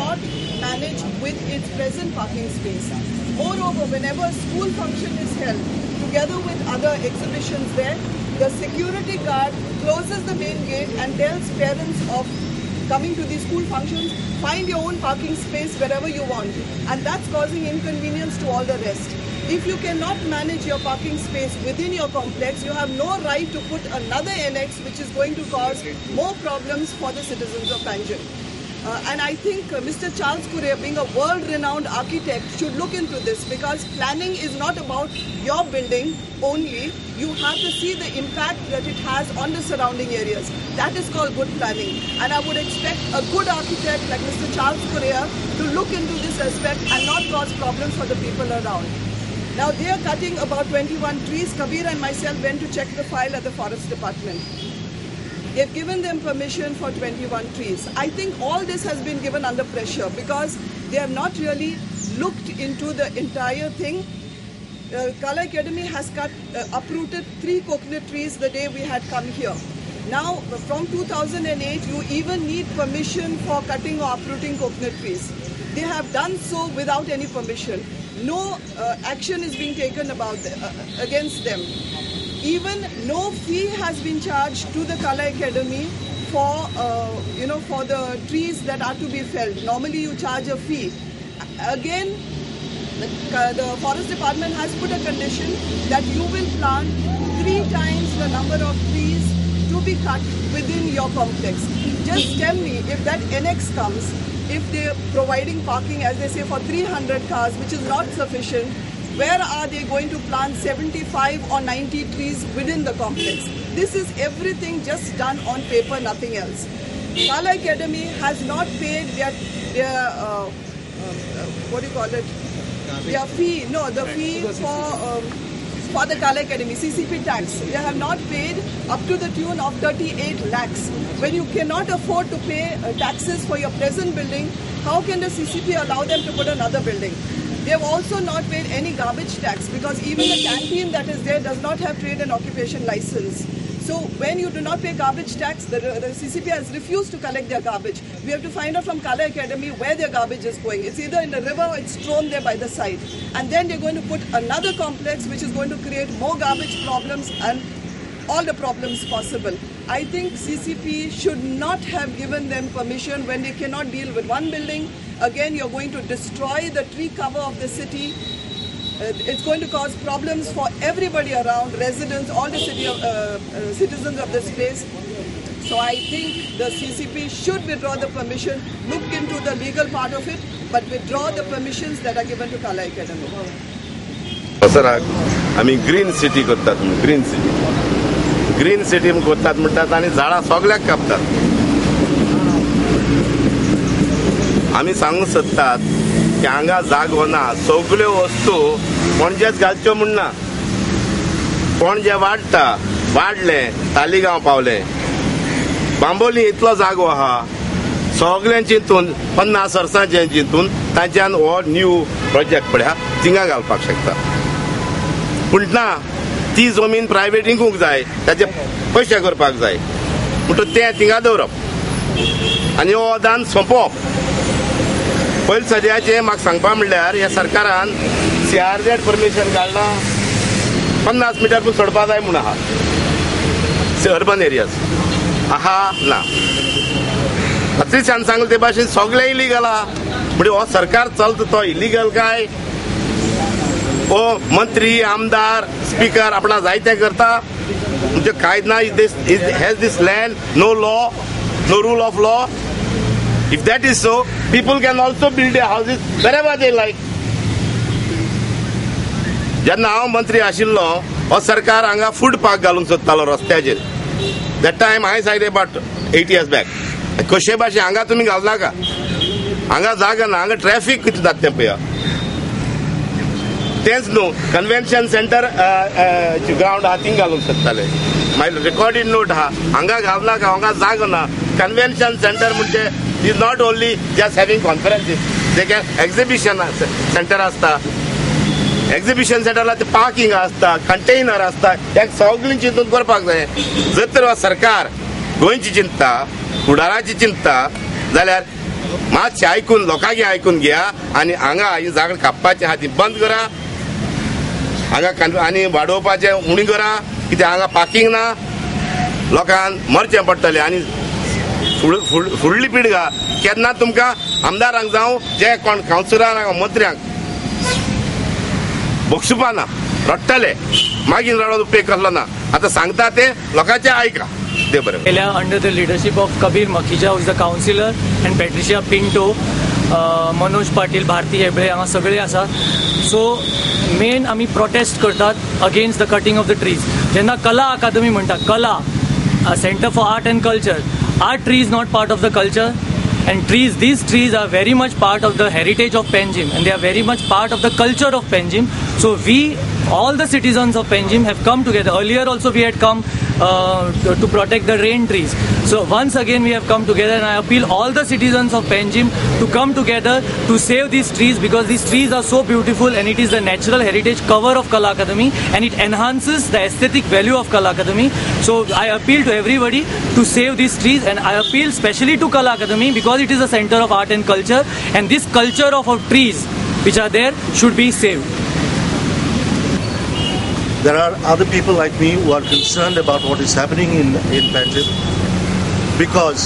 cannot manage with its present parking space. Moreover, whenever a school function is held, together with other exhibitions there, the security guard closes the main gate and tells parents of coming to these school functions, find your own parking space wherever you want. And that's causing inconvenience to all the rest. If you cannot manage your parking space within your complex, you have no right to put another NX which is going to cause more problems for the citizens of Panjim. And I think Mr. Charles Correa, being a world-renowned architect, should look into this, because planning is not about your building only. You have to see the impact that it has on the surrounding areas. That is called good planning. And I would expect a good architect like Mr. Charles Correa to look into this aspect and not cause problems for the people around. Now they are cutting about 21 trees. Kabir and myself went to check the file at the Forest Department. They've given them permission for 21 trees. I think all this has been given under pressure because they have not really looked into the entire thing. Kala Academy has uprooted 3 coconut trees the day we had come here. Now, from 2008, you even need permission for cutting or uprooting coconut trees. They have done so without any permission. No action is being taken against them. Even no fee has been charged to the Kala Academy for for the trees that are to be felled. Normally you charge a fee. Again, the Forest Department has put a condition that you will plant 3 times the number of trees to be cut within your complex. Just tell me, if that NX comes, if they're providing parking, as they say, for 300 cars, which is not sufficient, where are they going to plant 75 or 90 trees within the complex? This is everything just done on paper, nothing else. Kala Academy has not paid their their fee. No, the fee for the Kala Academy, CCP tax. They have not paid up to the tune of 38 lakhs. When you cannot afford to pay taxes for your present building, how can the CCP allow them to put another building? They have also not paid any garbage tax, because even the canteen that is there does not have trade and occupation license. So when you do not pay garbage tax, the CCP has refused to collect their garbage. We have to find out from Kala Academy where their garbage is going. It's either in the river or it's thrown there by the side. And then they're going to put another complex which is going to create more garbage problems and all the problems possible. I think CCP should not have given them permission when they cannot deal with one building. Again, you're going to destroy the tree cover of the city. It's going to cause problems for everybody around, residents, all the citizens of this place. So I think the CCP should withdraw the permission, look into the legal part of it, but withdraw the permissions that are given to Kala Academy. आम्ही green city करतात, green city करतात म्हणतात आणि झाडां सगळ्याक कापतात. आम्ही सांगूंक सोदतात की हांगा जागो ना, सगळ्यो वस्तू पणजेच घालच्यो म्हणना. पणजे वाडले, तालिगांव पावले, बांबोली इतलो जागो आहा, सगळ्यांची चिंतून 50 वर्सांचे चिंतून तांच्यान हो न्यू प्रोजेक्ट पळय थिंगा घालपाक शकता. पूण ना, ती जमीन प्रायवेटींकूंक जाय, ताचे पयशे करपाक जाय म्हणटून तें थिंगा दवरप आनी हो दान सोंपोवप. पयले सद्याचें म्हाका सांगपा म्हणल्यार ह्या सरकारान CRZ परमिशन काडला, 50 मिटर पूण सोडपा जाय म्हूण आहा. अर्बन एरियाज आहा ना, अतिशान सांगले ते भाशेन सगळे इलिगल आहा. म्हणजे हो सरकार चलता तो इलिगल काय? हो मंत्री, आमदार, स्पीकर आपणा जाय ते करता. म्हणजे कांयच ना. Has this land, no law, no rule of law. If that is so, people can also build their houses wherever they like. जेन्ना हांव मंत्री आशिल्लो, हो सरकार हांगा फूड पार्क घालूंक सोदतालो रस्त्याचेर. That time I said about 8 years back. कशे भाशेन हांगा तुमी घालनाका, हांगा जागा ना, हांगा ट्रॅफिक कितें जाता तें पळया. तेंच न्हू, कन्वेन्शन सेंटर ग्राउंड आहा थिंग घालूंक सोदताले. मागीर रेकॉर्डेड नोट आहा, हांगा घालनाका, हांगा जागो ना. कन्वेन्शन सेंटर म्हणजे is not only just having conferences. They can exhibition center असता, exhibition centerला ते पार्किंग असता, कंटेनर असता. एक सगळी चिंतून करपाक जाय. जर तर सरकार गोंयची चिंता, फुडाराची चिंता जाल्यार मातशें आयकून लोकांगे आयकून घेया आनी हांगा ही जागा कापपाचें आहा ती बंद करा, हांगा आनी वाडोवपाचें उणी करा, कित्याक हांगा पार्किंग ना, लोकांक मरचें पडटलें आनी फुडली पिळगा केन्ना तुमकां आमदारांक जावं जे कोण कावन्सिलरांक मंत्र्यांक बक्षुपा ना, रडटले मागीर रडोन उपेग कसलो ना. आतां सांगता ते लोकांचें आयका. देव बरें. Under the leadership of Kabir Makhija is the councillor and Patricia Pinto, Manoj Patil, Bharati Hebale हांगा सगळे आसा. सो मेन आमी प्रोटेस्ट करतात against the cutting of the trees. जेन्ना कला अकादमी म्हणटा, Kala centre for art and culture, are trees not part of the culture? And these trees are very much part of the heritage of Panjim, and they are very much part of the culture of Panjim. So we, all the citizens of Panjim, have come together. Earlier also we had come to protect the rain trees. So once again we have come together, and I appeal all the citizens of Panjim to come together to save these trees, because these trees are so beautiful and it is the natural heritage cover of Kala Akademi, and it enhances the aesthetic value of Kala Akademi. So I appeal to everybody to save these trees, and I appeal specially to Kala Akademi because it is a center of art and culture, and this culture of our trees which are there should be saved. There are other people like me who are concerned about what is happening in Panjim, because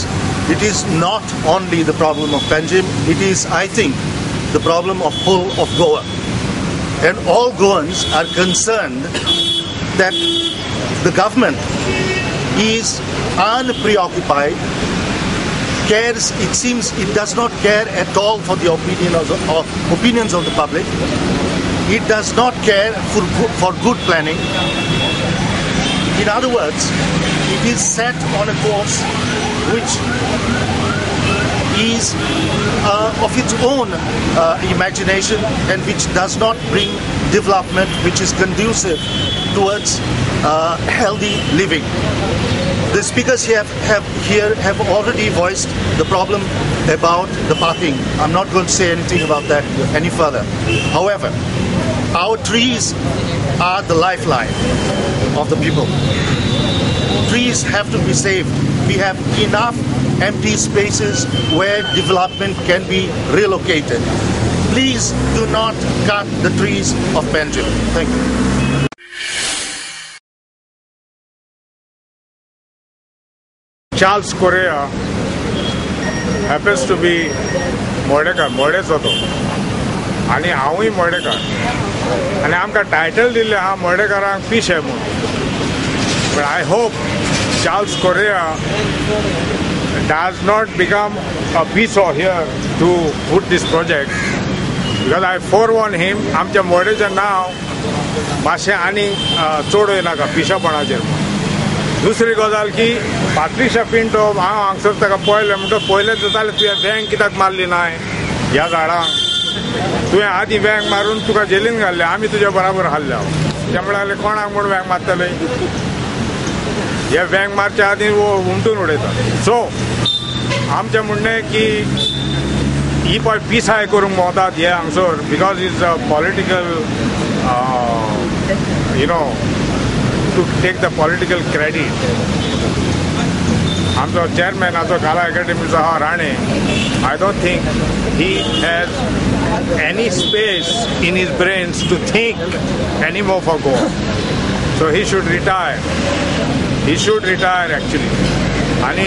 it is not only the problem of Panjim, it is, I think, the problem of whole of Goa. And all Goans are concerned that the government is unpreoccupied, cares, it seems it does not care at all for the opinions of the public. It does not care for good planning. In other words, it is set on a course which is of its own imagination, and which does not bring development which is conducive towards healthy living. The speakers here have already voiced the problem about the parking. I'm not going to say anything about that any further. However, our trees are the lifeline of the people. Trees have to be saved. We have enough empty spaces where development can be relocated. Please do not cut the trees of Panjim. Thank you. Charles Correa happens to be मोडेकार, मोडेच होतो आणि हांवूय मोडेकार, आणि आमकां title दिल्लें आहा मोडेकारांक पिशे म्हणून. But I hope Charles Correa does not become a piso here to put this project, because I forewarn him, आमच्या मोडेचें नांव मातशें आनी चोडूय नाका पिशेपणाचेर. दुसरी गजाल की पाट्रिशिया पिंटो, हांव हांगसर ताका पळयलें म्हणटा पयलें जातालें तुवें वँग कित्याक मारली नाय ह्या झाडांक, तुवें आदी वँग मारून तुका जेलीन घाल्लें, आमी तुज्या बराबर हाल्ल्या. ते म्हणलें कोणाक म्हूण वँग मारतले, हे वँग मारच्या आदी उमटून उडयता. सो आमचें म्हणणें की ही पळय पिसाय करूंक वतात हे हांगसर, because is a political to take the political credit. आमचो चेअरमॅन आमचो काला अकॅडमीचो आहा Rane, I don't think he has any space in his brains to think anymore for Goa. So he should retire. He should retire actually. आणि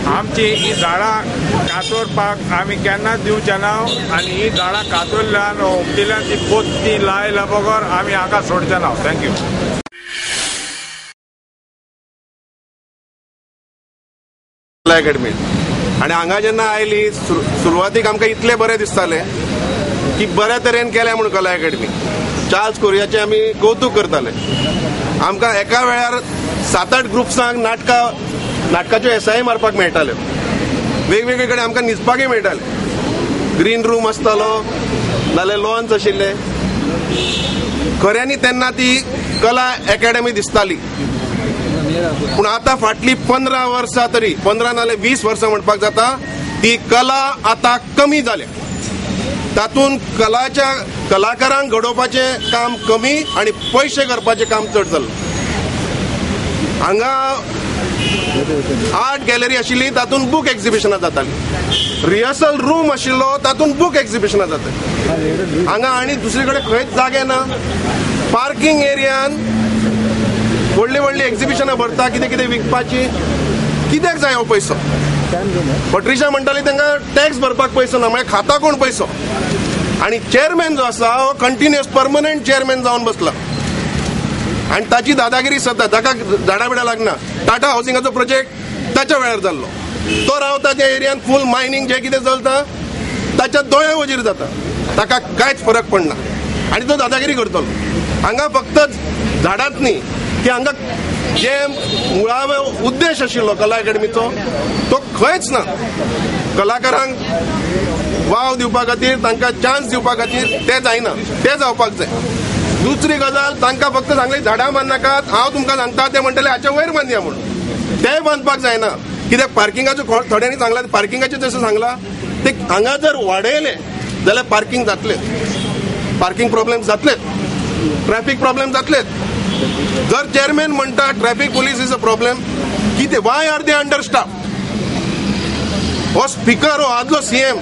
आमची ही झाडां कातोरपाक आमी केन्नाच दिवचे ना, आनी ही झाडां कातरल्यान उमटिल्यान ती पोत्ती लायल्या बगर आमी हाका सोडचे ना. थँक्यू. अकॅडमी आनी हांगा जेन्ना आयली सुरवातीक आमकां इतलें बरें दिसतालें की बऱ्या तरेन केलें म्हणून कला अकॅडमी. चार्ल्स कोरियाचें आमी कौतुक करताले. आमकां एका वेळार 7-8 ग्रुप्सांक नाटकाच्यो एसाय मारपाक मेळटाल्यो, वेगवेगळे कडेन आमकां न्हिदपाकय मेळटालें. ग्रीन रूम आसतालो नाल्यार लॉन्स आशिल्ले. खऱ्यांनी तेन्ना ती कला अकॅडमी दिसताली. पूण आतां फाटली 15 वर्सां तरी 15 नाल्यार 20 वर्सां म्हणपाक जाता, ती कला आतां कमी जाल्या. तातूंत कलाकारांक घडोवपाचें काम कमी आनी पयशे करपाचें काम चड जालें. हांगा आर्ट गॅलरी आशिल्ली तातूंत बूक एक्झिबिशनां जातालीं, रिहर्सल रूम आशिल्लो तातूंत बूक एक्झिबिशनां जातालीं. हांगा आनी दुसरे कडेन खंयच जागे ना. पार्किंग एरियान व्हडली व्हडली एक्झिबिशनां भरता, कितें कितें विकपाची. कित्याक जाय हो पयसो? पट्रिशा म्हणटाली तांकां टॅक्स भरपाक पयसो ना, मागीर खाता कोण पयसो? आनी चेअरमॅन जो आसा हो कंटिन्युअस परमनंट चेअरमॅन जावन बसला आनी ताची दादागिरी सतत. ताका झाडां बिडां लागना. टाटा हावसिंगाचो प्रोजेक्ट ताच्या वेळार जाल्लो, तो रावता त्या एरियान. फूल मायनिंग जें कितें चलता ताच्या दोळ्या वजीर जाता, ताका कांयच फरक पडना आनी तो दादागिरी करतलो. हांगा फक्त झाडांच न्ही, की हांगा जे मुळावे उद्देश आशिल्लो कला अकॅडमीचो तो खंयच ना. कलाकारांक वाव दिवपा खातीर, तांकां चान्स दिवपा खातीर तें जायना, तें जावपाक जाय. दुसरी गजाल, तांकां फक्त सांगलें झाडां बांदनाकात, हांव तुमकां सांगता ते म्हणटले हाच्या वयर बांदया म्हणून. तें बांदपाक जायना. कित्याक पार्किंगाचो थोड्यांनी सांगला, पार्किंगाचें जशें सांगलां ते हांगा जर वाडयले जाल्यार पार्किंग जातले, पार्किंग प्रॉब्लेम जातलेत, ट्रॅफिक प्रॉब्लेम जातलेत. जर चेअरमॅन म्हणटा traffic police is a problem, कितें वाय आर दे अंडर स्टाफ? हो स्पीकर, हो आदलो सीएम,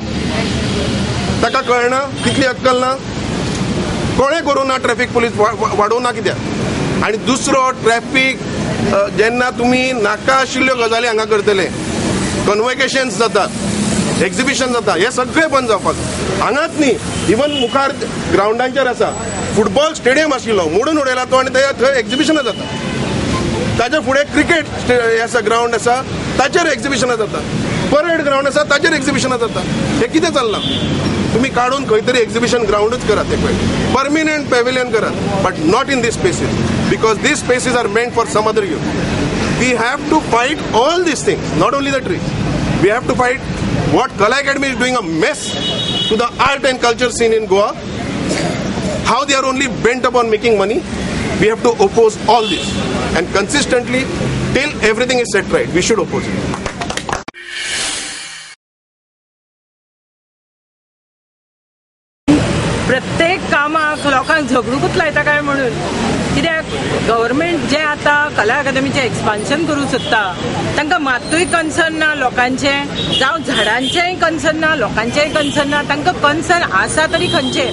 ताका कळना, तितली अक्कल ना, कोणें करूं ना ट्रॅफिक पोलीस वाडोवना कित्याक? आनी दुसरो, ट्रॅफिक जेन्ना तुमी नाका आशिल्ल्यो गजाली हांगा करतले, कन्वोकेशन्स जातात, एक्झिबिशन जाता, हे सगळें बंद जावपाक. हांगाच न्ही, इवन मुखार ग्रावंडांचेर आसा फुटबॉल स्टेडियम आशिल्लो, मोडून उडयला तो, आनी थंय एक्झिबिशनां जाता. ताचे फुडें क्रिकेट आसा, ग्रावंड आसा, ताचेर एक्झिबिशनां जाता. परेड ग्रावंड आसा, ताचेर एक्झिबिशनां जाता. हे कितें चल्लां? तुम्ही काढून खंय तरी एक्झिबिशन ग्राउंडच करा, ते परमिनंट पॅव्हिलियन करा, but not in these spaces, because these spaces are meant for some other use. We have to fight all these things, not only the trees. We have to fight what Kala Academy is doing a mess to the art and culture scene in Goa, how they are only bent upon making money. We have to oppose all this, and consistently till everything is set right, we should oppose it. प्रत्येक कामाक लोकांक झगडूकूच लायता काय म्हणून. कित्याक government जे आता कला अकादमीचें expansion करूंक सोदता तांकां मात्तूय कन्सर्न ना लोकांचें, जावं झाडांचेंय कन्सर्न ना, लोकांचेंय कन्सर्न ना. तांकां कन्सर्न आसा तरी खंयचे?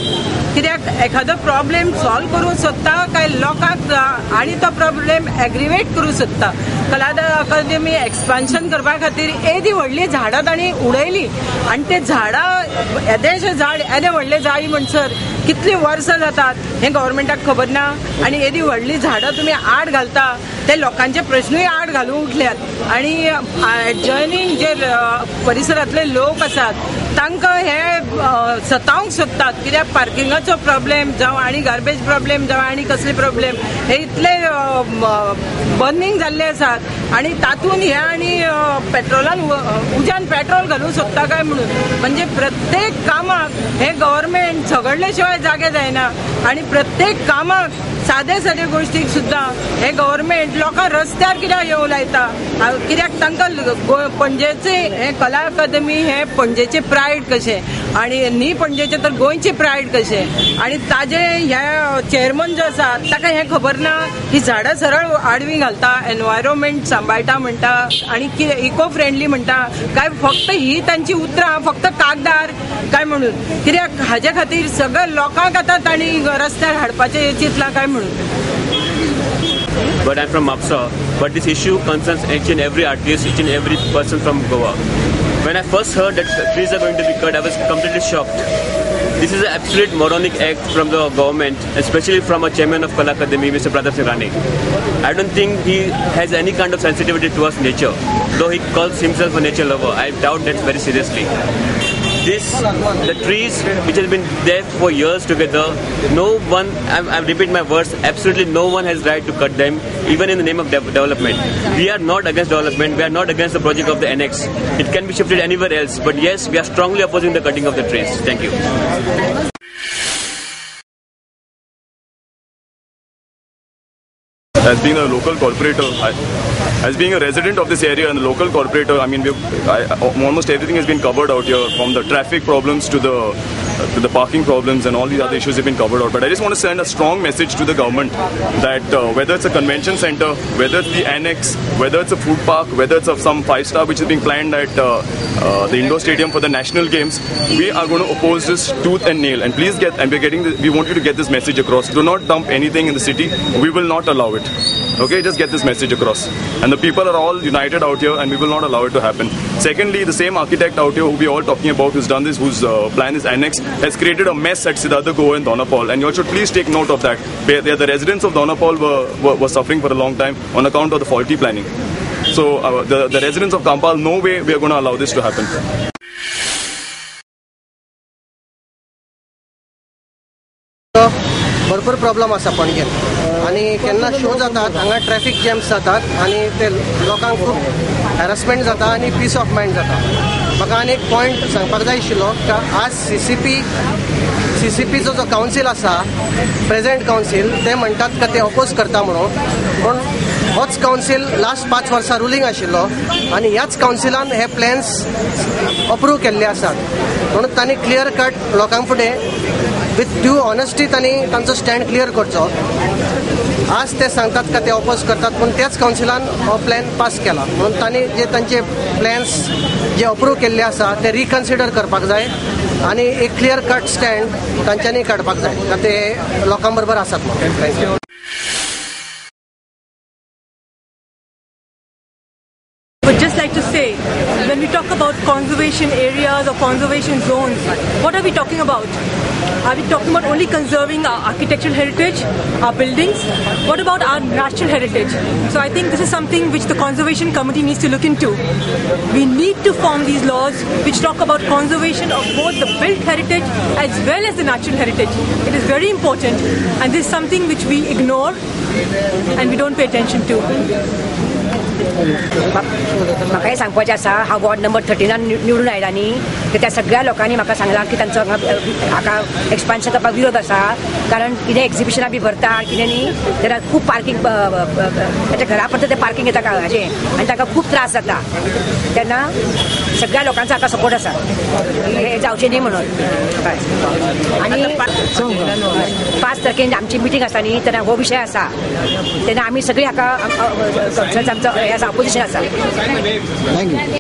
कित्याक एखादो प्रॉब्लेम सॉल्व करूंक सोदता काय लोकांक आनी तो प्रॉब्लेम एग्रिवेट करूंक सोदता? कला अकादमी एक्सपान्शन करपा खातीर येदी व्हडली झाडां तांणी उडयली आनी ते झाडां येदेशें झाड येदे व्हडले जाय म्हणसर कितलीं वर्सां जातात हें गव्हर्मेंटाक खबर ना. आनी येदी व्हडली झाडां तुमी आड घालता, ते लोकांचे प्रश्नूय आड घालून उठल्यात. आनी एडजॉयनींग जे परिसरांतले लोक आसात तांकां हे सतावंक सोदतात. कित्याक पार्किंगाचो प्रॉब्लेम जावं आनी गार्बेज प्रॉब्लेम जावं आनी कसले प्रॉब्लेम हे इतले बर्निंग जाल्ले आसात. आनी तातूंत हे आनी पेट्रोलान उज्यान पेट्रोल घालूंक सोदता काय म्हणून. म्हणजे प्रत्येक कामाक हे गव्हर्मेंट झगडले शिवाय जागे जायना. आनी प्रत्येक कामाक सादे सादे गोश्टीक सुद्दां हे गव्हर्मेंट लोकांक रस्त्यार कित्याक येवं लायता? कित्याक तांकां पणजेचे हे कला अकादमी हे पणजेचे प्रायड कशें आनी न्ही पणजेचे तर गोंयचे प्रायड कशें. आनी ताजे हे चेअरमन जो आसा ताका हें खबर ना की झाडां सरळ आडवी घालता, एनवायरमेंट सांबाळटा म्हणटा आनी कितें इको फ्रेंडली म्हणटा काय फक्त ही तांची उतरां फक्त कागदार काय म्हणून. कित्याक हाजे खातीर सगळ्या लोकांक आतां तांणी रस्त्यार हाडपाचें चिंतलां काय म्हणून. But I'm from Mapsa, but this issue concerns each and every artist, each and every person from Goa. When I first heard that trees are going to be cut, I was completely shocked. This is an absolute moronic act from the government, especially from a chairman of Kala Academy, Mr. Pradap Singh Rane. I don't think he has any kind of sensitivity towards nature, though he calls himself a nature lover. I doubt that very seriously. The trees which has been there for years together, no one, I repeat my words, absolutely no one has right to cut them, even in the name of development. We are not against development, we are not against the project of the annex. It can be shifted anywhere else, but yes, we are strongly opposing the cutting of the trees. Thank you. As being a local corporator, as being a resident of this area and a local corporator, I mean, almost everything has been covered out here, from the traffic problems to the the parking problems and all these other issues have been covered out. But I just want to send a strong message to the government that whether it's a convention center, whether it's the annex, whether it's a food park, whether it's some 5-star which is being planned at the indoor stadium for the national games, we are going to oppose this tooth and nail. And please we want you to get this message across. Do not dump anything in the city. We will not allow it. Okay, just get this message across. And the people are all united out here, and we will not allow it to happen. Secondly, the same architect out here who we are all talking about, who's done this, whose plan is annex, has created a mess at Siddhartha Goa and Donapal. And you all should please take note of that. The residents of Donapal were suffering for a long time on account of the faulty planning. So the residents of Kampal, no way we are going to allow this to happen. भरपूर problem आसा पणजेन आनी केन्ना show जातात हांगा traffic jams जातात आनी ते लोकांक खूब हॅरसमेंट जाता आनी पीस ऑफ मायंड जाता. म्हाका आनी एक पॉयंट सांगपाक जाय आशिल्लो की आज CCPचो जो कावन्सील आसा प्रेझेंट कावन्सील ते म्हणटात की ते ऑपोज करता म्हणून होच कावन्सील लास्ट 5 वर्सां रुलींग आशिल्लो आनी ह्याच कावन्सिलान हे प्लॅन्स अप्रूव केल्ले आसात. म्हणून तांणी क्लियर कट लोकांक फुडें विथ ड्यू ऑनेस्टी तांणी तांचो स्टँड क्लियर करचो. आज ते सांगतात का ते ऑपोज करतात पूण त्याच कावन्सिलान हो प्लॅन पास केला म्हणून तांणी जे तांचे प्लॅन्स जे अप्रूव केल्ले आसा ते रिकन्सिडर करपाक जाय आनी एक क्लियर कट स्टँड तांच्यांनी काडपाक जाय का ते लोकां बरोबर आसात म्हणून. Thank you. But just like to say, when we talk about conservation areas or conservation zones, what are we talking about? Are we talking about only conserving our architectural heritage, our buildings? What about our natural heritage? So I think this is something which the Conservation Committee needs to look into. We need to form these laws which talk about conservation of both the built heritage as well as the natural heritage. It is very important, and this is something which we ignore and we don't pay attention to. म्हाका सांगपाचें आसा, हांव ward number 13 निवडून आयला न्ही, तर त्या सगळ्या लोकांनी म्हाका सांगलां की तांचो हाका एक्सपान्शन करपाक विरोध आसा, कारण कितें एक्झिबिशनां बी भरता कितें न्ही तेन्ना खूब पार्किंग ताच्या घरा पर्यंत तें पार्किंग येता हाचें आनी ताका खूब त्रास जाता. तेन्ना सगळ्या लोकांचो हाका सपोर्ट आसा हें जावचें न्ही म्हणून. आनी 5 तारखेन आमची मिटींग आसा न्ही तेन्ना हो विशय आसा, तेन्ना आमी सगळीं हाका आमचो हे आसा, ऑपोजिशन आसा. थँक्यू.